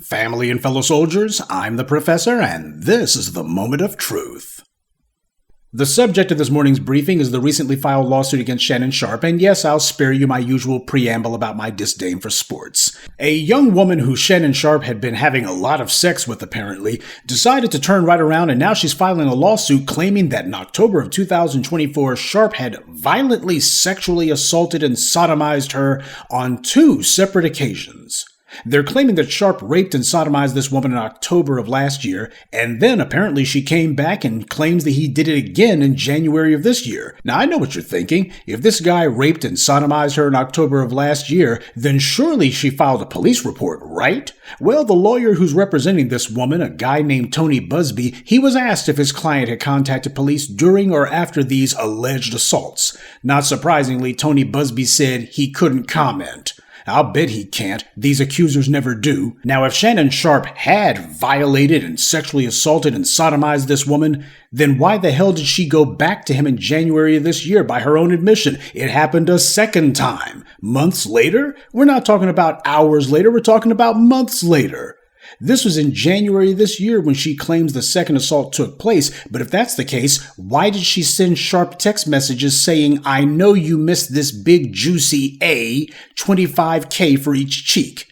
Family and fellow soldiers, I'm the Professor, and this is the Moment of Truth. The subject of this morning's briefing is the recently filed lawsuit against Shannon Sharpe, and yes, I'll spare you my usual preamble about my disdain for sports. A young woman who Shannon Sharpe had been having a lot of sex with, apparently, decided to turn right around, and now she's filing a lawsuit claiming that in October of 2024, Sharpe had violently sexually assaulted and sodomized her on 2 separate occasions. They're claiming that Sharpe raped and sodomized this woman in October of last year, and then apparently she came back and claims that he did it again in January of this year. Now, I know what you're thinking. If this guy raped and sodomized her in October of last year, then surely she filed a police report, right? Well, the lawyer who's representing this woman, a guy named Tony Buzby, he was asked if his client had contacted police during or after these alleged assaults. Not surprisingly, Tony Buzby said he couldn't comment. I'll bet he can't. These accusers never do. Now, if Shannon Sharpe had violated and sexually assaulted and sodomized this woman, then why the hell did she go back to him in January of this year by her own admission? It happened a second time. Months later? We're not talking about hours later, we're talking about months later. This was in January this year when she claims the second assault took place, but if that's the case, why did she send Sharpe text messages saying, "I know you missed this big juicy A, $25K for each cheek"?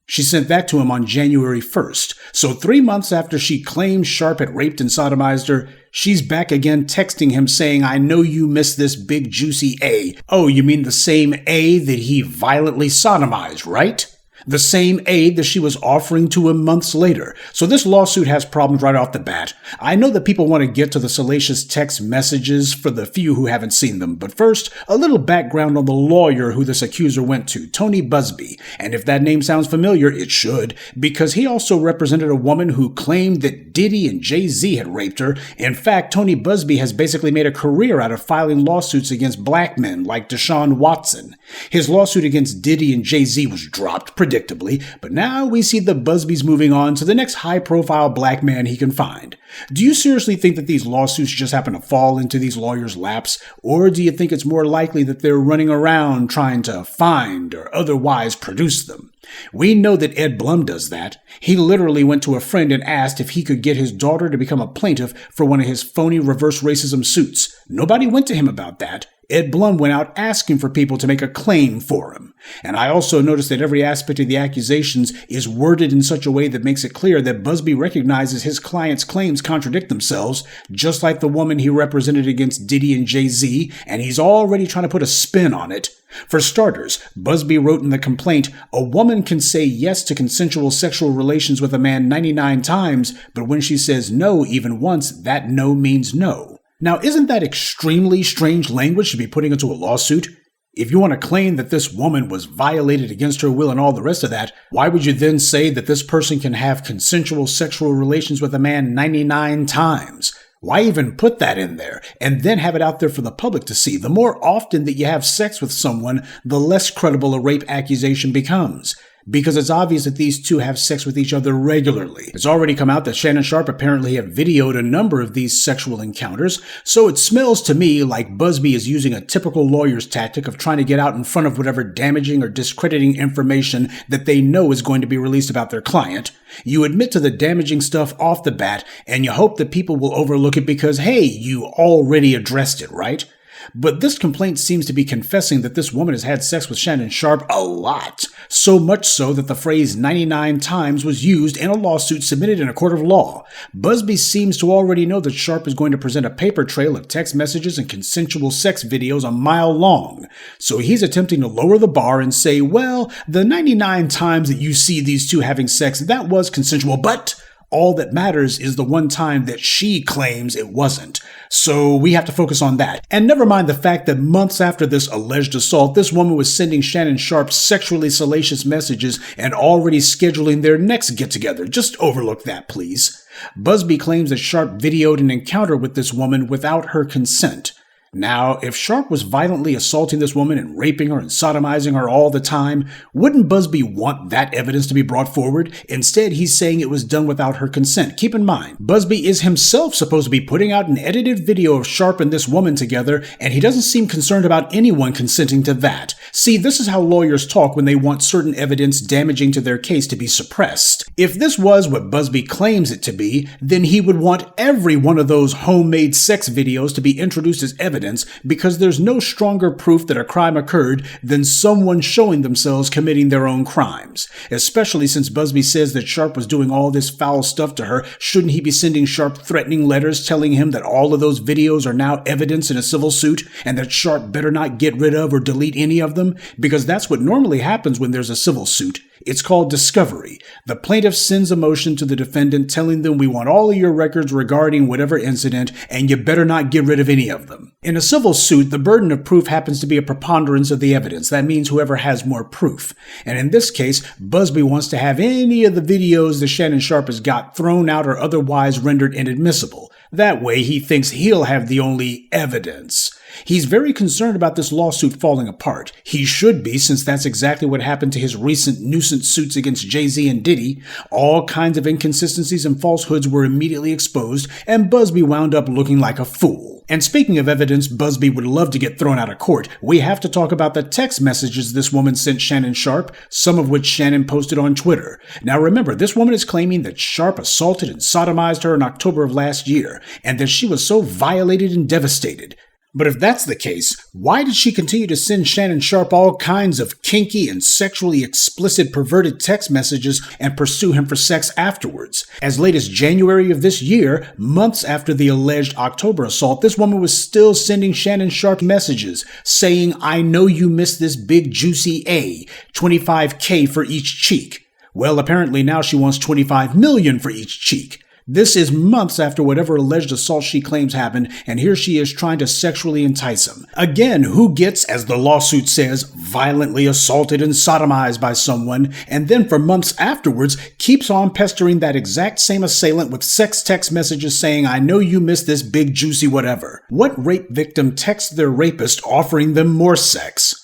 She sent that to him on January 1st. So 3 months after she claimed Sharpe had raped and sodomized her, she's back again texting him saying, "I know you missed this big juicy A." Oh, you mean the same A that he violently sodomized, right? The same aid that she was offering to him months later. So this lawsuit has problems right off the bat. I know that people want to get to the salacious text messages for the few who haven't seen them, but first, a little background on the lawyer who this accuser went to, Tony Buzby. And if that name sounds familiar, it should, because he also represented a woman who claimed that Diddy and Jay-z had raped her. In fact, Tony Buzby has basically made a career out of filing lawsuits against black men like Deshaun Watson. His lawsuit against Diddy and Jay-z was dropped, predictably, but now we see the Buzbys moving on to the next high-profile black man he can find. Do you seriously think that these lawsuits just happen to fall into these lawyers' laps, or do you think it's more likely that they're running around trying to find or otherwise produce them? We know that Ed Blum does that. He literally went to a friend and asked if he could get his daughter to become a plaintiff for one of his phony reverse racism suits. Nobody went to him about that. Ed Blum went out asking for people to make a claim for him. And I also noticed that every aspect of the accusations is worded in such a way that makes it clear that Busby recognizes his client's claims contradict themselves, just like the woman he represented against Diddy and Jay-z, and he's already trying to put a spin on it. For starters, Busby wrote in the complaint, "A woman can say yes to consensual sexual relations with a man 99 times, but when she says no even once, that no means no." Now, isn't that extremely strange language to be putting into a lawsuit? If you want to claim that this woman was violated against her will and all the rest of that, why would you then say that this person can have consensual sexual relations with a man 99 times? Why even put that in there and then have it out there for the public to see? The more often that you have sex with someone, the less credible a rape accusation becomes. Because it's obvious that these two have sex with each other regularly. It's already come out that Shannon Sharpe apparently had videoed a number of these sexual encounters, so it smells to me like Busby is using a typical lawyer's tactic of trying to get out in front of whatever damaging or discrediting information that they know is going to be released about their client. You admit to the damaging stuff off the bat, and you hope that people will overlook it because, hey, you already addressed it, right? But this complaint seems to be confessing that this woman has had sex with Shannon Sharpe a lot. So much so that the phrase 99 times was used in a lawsuit submitted in a court of law. Busby seems to already know that Sharpe is going to present a paper trail of text messages and consensual sex videos a mile long. So he's attempting to lower the bar and say, well, the 99 times that you see these two having sex, that was consensual, but all that matters is the one time that she claims it wasn't. So we have to focus on that. And never mind the fact that months after this alleged assault, this woman was sending Shannon Sharpe sexually salacious messages and already scheduling their next get-together. Just overlook that, please. Busby claims that Sharpe videoed an encounter with this woman without her consent. Now, if Sharpe was violently assaulting this woman and raping her and sodomizing her all the time, wouldn't Buzbee want that evidence to be brought forward? Instead, he's saying it was done without her consent. Keep in mind, Buzbee is himself supposed to be putting out an edited video of Sharpe and this woman together, and he doesn't seem concerned about anyone consenting to that. See, this is how lawyers talk when they want certain evidence damaging to their case to be suppressed. If this was what Buzbee claims it to be, then he would want every one of those homemade sex videos to be introduced as evidence, because there's no stronger proof that a crime occurred than someone showing themselves committing their own crimes. Especially since Buzbee says that Sharpe was doing all this foul stuff to her, shouldn't he be sending Sharpe threatening letters telling him that all of those videos are now evidence in a civil suit and that Sharpe better not get rid of or delete any of them? Because that's what normally happens when there's a civil suit. It's called discovery. The plaintiff sends a motion to the defendant telling them, we want all of your records regarding whatever incident, and you better not get rid of any of them. In a civil suit, the burden of proof happens to be a preponderance of the evidence. That means whoever has more proof. And in this case, Buzbee wants to have any of the videos that Shannon Sharpe has got thrown out or otherwise rendered inadmissible. That way, he thinks he'll have the only evidence. He's very concerned about this lawsuit falling apart. He should be, since that's exactly what happened to his recent nuisance suits against Jay-z and Diddy. All kinds of inconsistencies and falsehoods were immediately exposed, and Buzbee wound up looking like a fool. And speaking of evidence Buzbee would love to get thrown out of court, we have to talk about the text messages this woman sent Shannon Sharpe, some of which Shannon posted on Twitter. Now remember, this woman is claiming that Sharpe assaulted and sodomized her in October of last year, and that she was so violated and devastated. But if that's the case, why did she continue to send Shannon Sharpe all kinds of kinky and sexually explicit perverted text messages and pursue him for sex afterwards? As late as January of this year, months after the alleged October assault, this woman was still sending Shannon Sharpe messages saying, I know you missed this big juicy A, $25K for each cheek. Well, apparently now she wants $25 million for each cheek. This is months after whatever alleged assault she claims happened, and here she is trying to sexually entice him. Again, who gets, as the lawsuit says, violently assaulted and sodomized by someone, and then for months afterwards keeps on pestering that exact same assailant with sex text messages saying, I know you missed this big juicy whatever. What rape victim texts their rapist offering them more sex?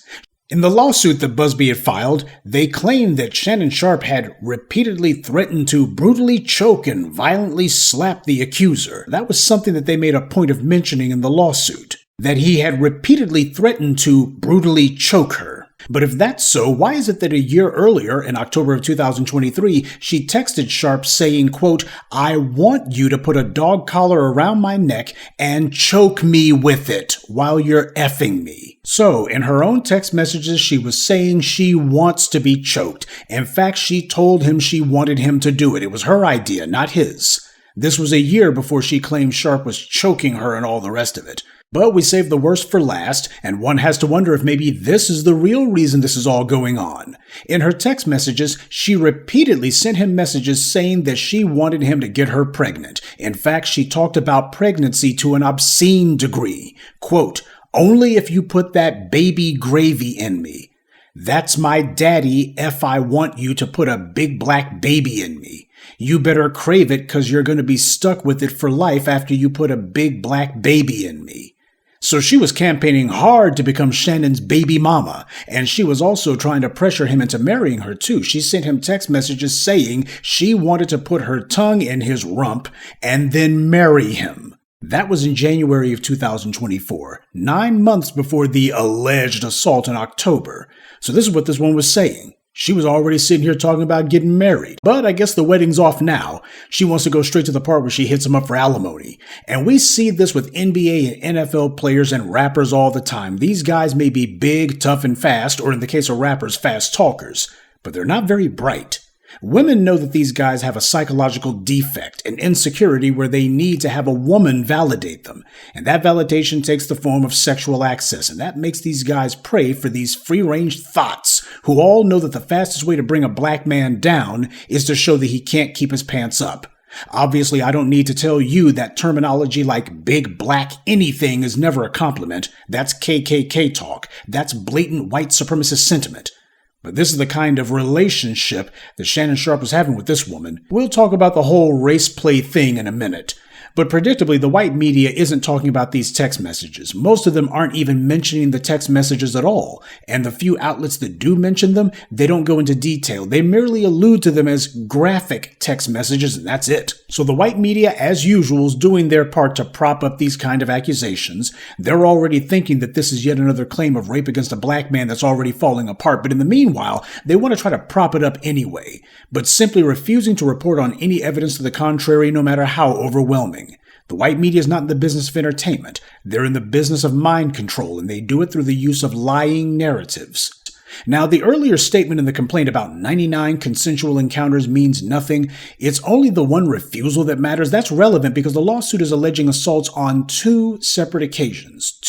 In the lawsuit that Buzbee had filed, they claimed that Shannon Sharpe had repeatedly threatened to brutally choke and violently slap the accuser. That was something that they made a point of mentioning in the lawsuit, that he had repeatedly threatened to brutally choke her. But if that's so, why is it that a year earlier, in October of 2023, she texted Sharpe saying, quote, I want you to put a dog collar around my neck and choke me with it while you're effing me. So, in her own text messages, she was saying she wants to be choked. In fact, she told him she wanted him to do it. It was her idea, not his. This was a year before she claimed Sharpe was choking her and all the rest of it. But we saved the worst for last, and one has to wonder if maybe this is the real reason this is all going on. In her text messages, she repeatedly sent him messages saying that she wanted him to get her pregnant. In fact, she talked about pregnancy to an obscene degree. Quote, only if you put that baby gravy in me. That's my daddy if I want you to put a big black baby in me. You better crave it because you're going to be stuck with it for life after you put a big black baby in me. So she was campaigning hard to become Shannon's baby mama, and she was also trying to pressure him into marrying her too. She sent him text messages saying she wanted to put her tongue in his rump and then marry him. That was in January of 2024, 9 months before the alleged assault in October. So this is what this one was saying. She was already sitting here talking about getting married. But I guess the wedding's off now. She wants to go straight to the part where she hits him up for alimony. And we see this with NBA and NFL players and rappers all the time. These guys may be big, tough, and fast, or in the case of rappers, fast talkers. But they're not very bright. Women know that these guys have a psychological defect, an insecurity where they need to have a woman validate them. And that validation takes the form of sexual access, and that makes these guys prey for these free-range thoughts who all know that the fastest way to bring a black man down is to show that he can't keep his pants up. Obviously, I don't need to tell you that terminology like big black anything is never a compliment. That's KKK talk. That's blatant white supremacist sentiment. But this is the kind of relationship that Shannon Sharpe was having with this woman. We'll talk about the whole race play thing in a minute. But predictably, the white media isn't talking about these text messages. Most of them aren't even mentioning the text messages at all. And the few outlets that do mention them, they don't go into detail. They merely allude to them as graphic text messages, and that's it. So the white media, as usual, is doing their part to prop up these kind of accusations. They're already thinking that this is yet another claim of rape against a black man that's already falling apart. But in the meanwhile, they want to try to prop it up anyway, but simply refusing to report on any evidence to the contrary, no matter how overwhelming. The white media is not in the business of entertainment. They're in the business of mind control, and they do it through the use of lying narratives. Now, the earlier statement in the complaint about 99 consensual encounters means nothing. It's only the one refusal that matters. That's relevant because the lawsuit is alleging assaults on two separate occasions.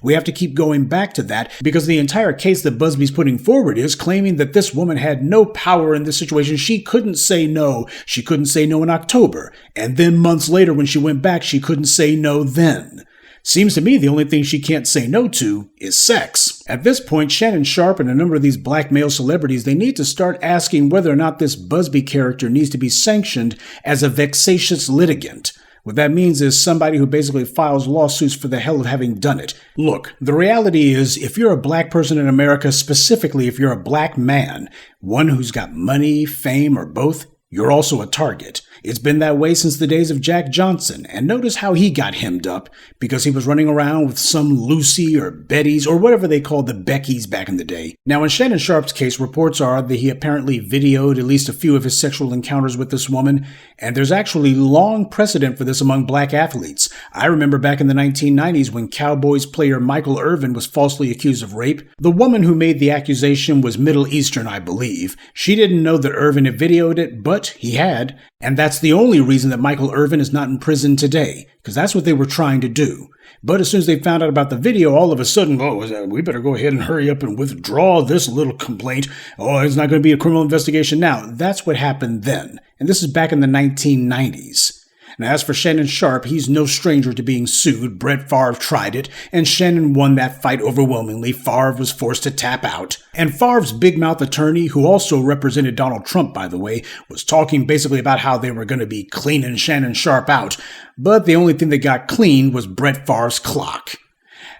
We have to keep going back to that because the entire case that Buzbee's putting forward is claiming that this woman had no power in this situation. She couldn't say no. She couldn't say no in October. And then months later when she went back, she couldn't say no then. Seems to me the only thing she can't say no to is sex. At this point, Shannon Sharpe and a number of these black male celebrities, they need to start asking whether or not this Buzbee character needs to be sanctioned as a vexatious litigant. What that means is somebody who basically files lawsuits for the hell of having done it. Look, the reality is, if you're a black person in America, specifically if you're a black man, one who's got money, fame, or both, you're also a target. It's been that way since the days of Jack Johnson, and notice how he got hemmed up, because he was running around with some Lucy or Betty's or whatever they called the Beckys back in the day. Now in Shannon Sharpe's case, reports are that he apparently videoed at least a few of his sexual encounters with this woman, and there's actually long precedent for this among black athletes. I remember back in the 1990s when Cowboys player Michael Irvin was falsely accused of rape. The woman who made the accusation was Middle Eastern, I believe. She didn't know that Irvin had videoed it, but he had, and that's the only reason that Michael Irvin is not in prison today, because that's what they were trying to do. But as soon as they found out about the video, all of a sudden, we better go ahead and hurry up and withdraw this little complaint. It's not going to be a criminal investigation now. That's what happened then. And this is back in the 1990s. Now, as for Shannon Sharpe, he's no stranger to being sued. Brett Favre tried it, and Shannon won that fight overwhelmingly. Favre was forced to tap out. And Favre's big mouth attorney, who also represented Donald Trump, by the way, was talking basically about how they were going to be cleaning Shannon Sharpe out. But the only thing that got cleaned was Brett Favre's clock.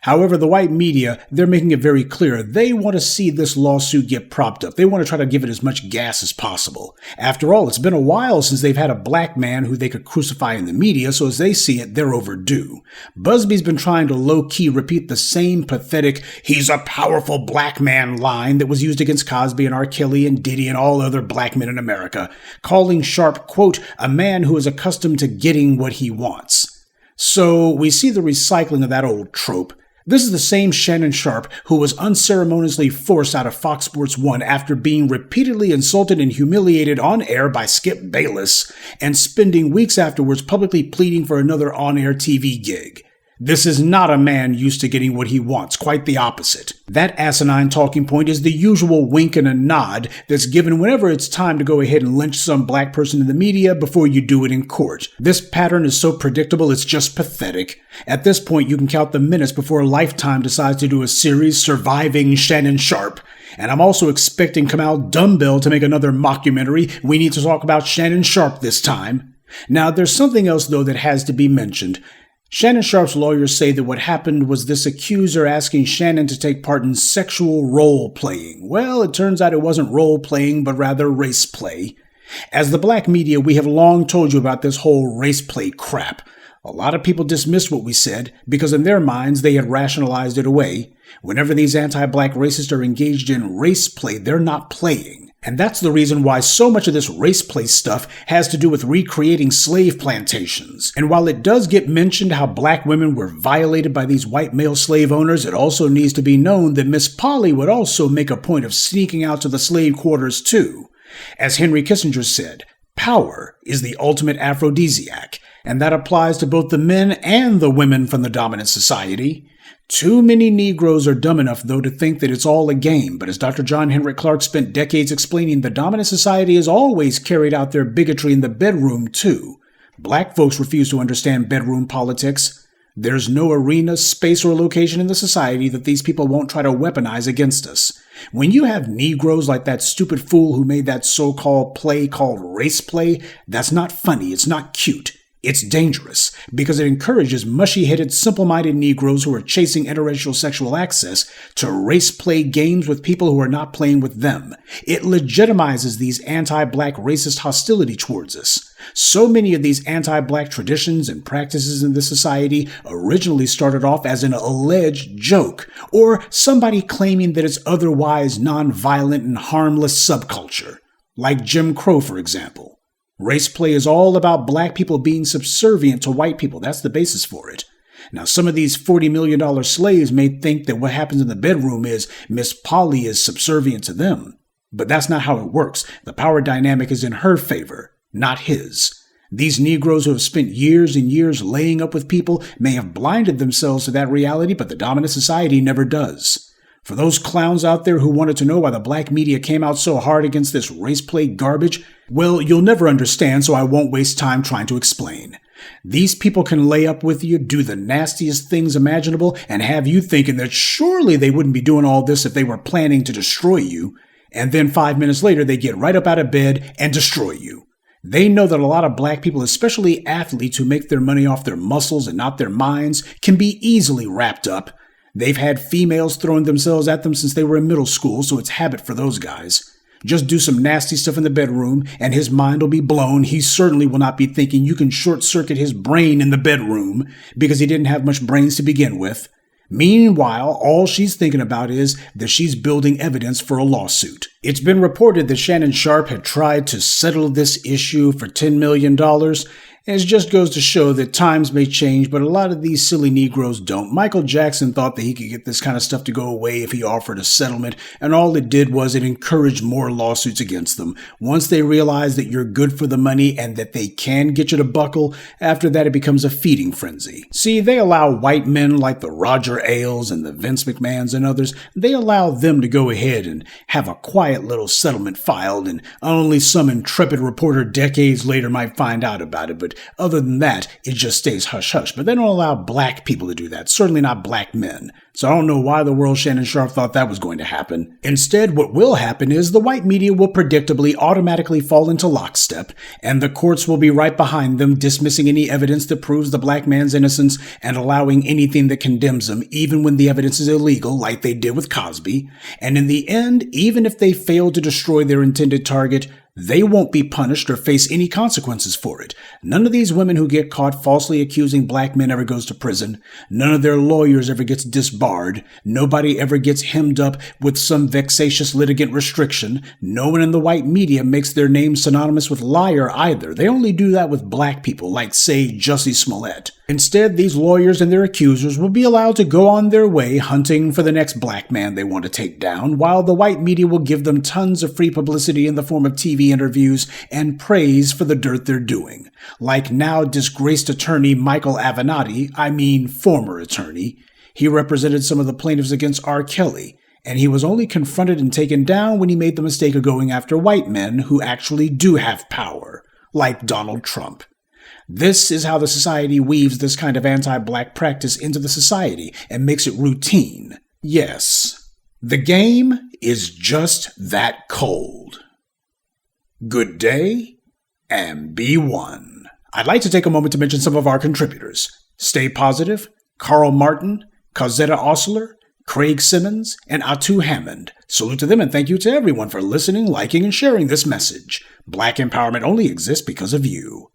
However, the white media, they're making it very clear they want to see this lawsuit get propped up. They want to try to give it as much gas as possible. After all, it's been a while since they've had a black man who they could crucify in the media, so as they see it, they're overdue. Buzbee's been trying to low-key repeat the same pathetic, "he's a powerful black man" line that was used against Cosby and R. Kelly and Diddy and all other black men in America, calling Sharpe, quote, "a man who is accustomed to getting what he wants." So we see the recycling of that old trope. This is the same Shannon Sharpe who was unceremoniously forced out of Fox Sports 1 after being repeatedly insulted and humiliated on air by Skip Bayless and spending weeks afterwards publicly pleading for another on-air TV gig. This is not a man used to getting what he wants, quite the opposite. That asinine talking point is the usual wink and a nod that's given whenever it's time to go ahead and lynch some black person in the media before you do it in court. This pattern is so predictable it's just pathetic. At this point, you can count the minutes before Lifetime decides to do a series surviving Shannon Sharpe. And I'm also expecting Kamal Dumbbell to make another mockumentary. We need to talk about Shannon Sharpe this time. Now, there's something else, though, that has to be mentioned. Shannon Sharpe's lawyers say that what happened was this accuser asking Shannon to take part in sexual role-playing. Well, it turns out it wasn't role-playing, but rather race play. As the black media, we have long told you about this whole race play crap. A lot of people dismissed what we said because in their minds they had rationalized it away. Whenever these anti-black racists are engaged in race play, they're not playing. And that's the reason why so much of this race play stuff has to do with recreating slave plantations. And while it does get mentioned how black women were violated by these white male slave owners, it also needs to be known that Miss Polly would also make a point of sneaking out to the slave quarters too. As Henry Kissinger said, power is the ultimate aphrodisiac, and that applies to both the men and the women from the dominant society. Too many Negroes are dumb enough, though, to think that it's all a game, but as Dr. John Henrik Clarke spent decades explaining, the dominant society has always carried out their bigotry in the bedroom, too. Black folks refuse to understand bedroom politics. There's no arena, space, or location in the society that these people won't try to weaponize against us. When you have Negroes like that stupid fool who made that so-called play called race play, that's not funny, it's not cute. It's dangerous because it encourages mushy-headed, simple-minded Negroes who are chasing interracial sexual access to race-play games with people who are not playing with them. It legitimizes these anti-black racist hostility towards us. So many of these anti-black traditions and practices in this society originally started off as an alleged joke, or somebody claiming that it's otherwise non-violent and harmless subculture, like Jim Crow, for example. Race play is all about black people being subservient to white people. That's the basis for it. Now, some of these $40 million slaves may think that what happens in the bedroom is Miss Polly is subservient to them. But that's not how it works. The power dynamic is in her favor, not his. These Negroes who have spent years and years laying up with people may have blinded themselves to that reality, but the dominant society never does. For those clowns out there who wanted to know why the black media came out so hard against this race play garbage, well, you'll never understand, so I won't waste time trying to explain. These people can lay up with you, do the nastiest things imaginable, and have you thinking that surely they wouldn't be doing all this if they were planning to destroy you. And then 5 minutes later, they get right up out of bed and destroy you. They know that a lot of black people, especially athletes who make their money off their muscles and not their minds, can be easily wrapped up. They've had females throwing themselves at them since they were in middle school, so it's habit for those guys. Just do some nasty stuff in the bedroom, and his mind will be blown. He certainly will not be thinking you can short-circuit his brain in the bedroom, because he didn't have much brains to begin with. Meanwhile, all she's thinking about is that she's building evidence for a lawsuit. It's been reported that Shannon Sharpe had tried to settle this issue for $10 million, and it just goes to show that times may change, but a lot of these silly Negroes don't. Michael Jackson thought that he could get this kind of stuff to go away if he offered a settlement, and all it did was it encouraged more lawsuits against them. Once they realize that you're good for the money and that they can get you to buckle, after that it becomes a feeding frenzy. See, they allow white men like the Roger Ailes and the Vince McMahons and others, they allow them to go ahead and have a quiet little settlement filed, and only some intrepid reporter decades later might find out about it, but other than that, it just stays hush-hush. But they don't allow black people to do that, certainly not black men. So I don't know why the world Shannon Sharpe thought that was going to happen. Instead, what will happen is the white media will predictably automatically fall into lockstep, and the courts will be right behind them, dismissing any evidence that proves the black man's innocence and allowing anything that condemns him, even when the evidence is illegal, like they did with Cosby. And in the end, even if they fail to destroy their intended target, they won't be punished or face any consequences for it. None of these women who get caught falsely accusing black men ever goes to prison. None of their lawyers ever gets disbarred. Nobody ever gets hemmed up with some vexatious litigant restriction. No one in the white media makes their name synonymous with liar either. They only do that with black people, like, say, Jussie Smollett. Instead, these lawyers and their accusers will be allowed to go on their way hunting for the next black man they want to take down, while the white media will give them tons of free publicity in the form of TV interviews and praise for the dirt they're doing. Like now disgraced attorney Michael Avenatti, former attorney. He represented some of the plaintiffs against R. Kelly, and he was only confronted and taken down when he made the mistake of going after white men who actually do have power, like Donald Trump. This is how the society weaves this kind of anti-black practice into the society and makes it routine. Yes, the game is just that cold. Good day, and be one. I'd like to take a moment to mention some of our contributors. Stay Positive, Carl Martin, Cosetta Osler, Craig Simmons, and Atu Hammond. Salute to them and thank you to everyone for listening, liking, and sharing this message. Black empowerment only exists because of you.